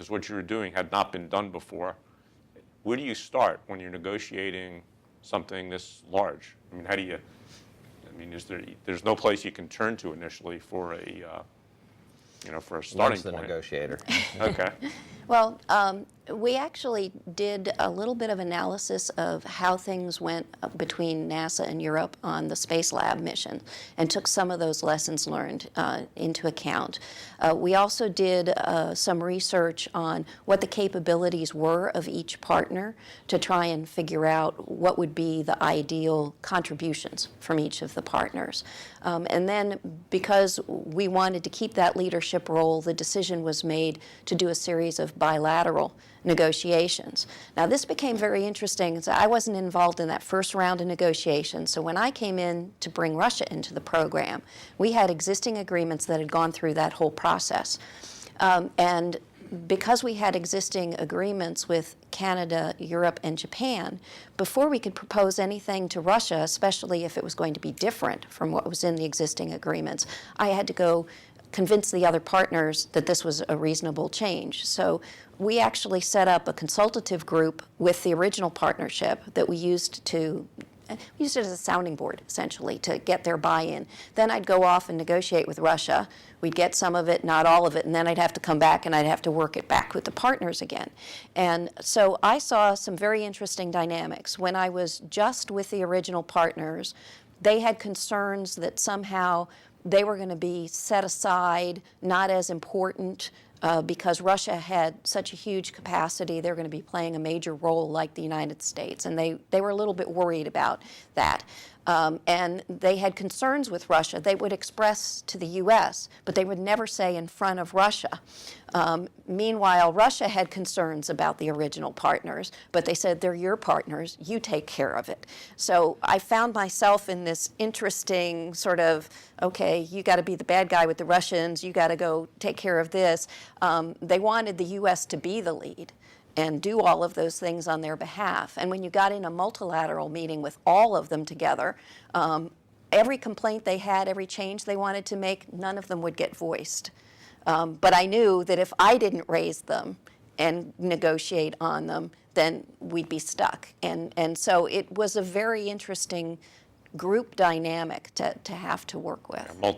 because what you were doing had not been done before. Where do you start when you're negotiating something this large? I mean, how do you, I mean, there's no place you can turn to initially for a, for a starting Lyn's the point. negotiator. Okay. Well, we actually did a little bit of analysis of how things went between NASA and Europe on the Space Lab mission and took some of those lessons learned into account. We also did some research on what the capabilities were of each partner to try and figure out what would be the ideal contributions from each of the partners. And then because we wanted to keep that leadership role, the decision was made to do a series of bilateral negotiations. Now this became very interesting. So I wasn't involved in that first round of negotiations. So when I came in to bring Russia into the program, we had existing agreements that had gone through that whole process. And because we had existing agreements with Canada, Europe, and Japan, before we could propose anything to Russia, especially if it was going to be different from what was in the existing agreements, I had to go convince the other partners that this was a reasonable change. So we actually set up a consultative group with the original partnership that we used it as a sounding board, essentially, to get their buy-in. Then I'd go off and negotiate with Russia. We'd get some of it, not all of it, and then I'd have to come back and I'd have to work it back with the partners again. And so I saw some very interesting dynamics. When I was just with the original partners, they had concerns that somehow they were going to be set aside, not as important, because Russia had such a huge capacity. They're going to be playing a major role like the United States, and they were a little bit worried about that. And they had concerns with Russia. They would express to the U.S., but they would never say in front of Russia. Meanwhile, Russia had concerns about the original partners, but they said, they're your partners, you take care of it. So I found myself in this interesting sort of, okay, you got to be the bad guy with the Russians, you got to go take care of this. They wanted the U.S. to be the lead and do all of those things on their behalf. And when you got in a multilateral meeting with all of them together, every complaint they had, every change they wanted to make, none of them would get voiced. But I knew that if I didn't raise them and negotiate on them, then we'd be stuck. And so it was a very interesting group dynamic to have to work with. Multiple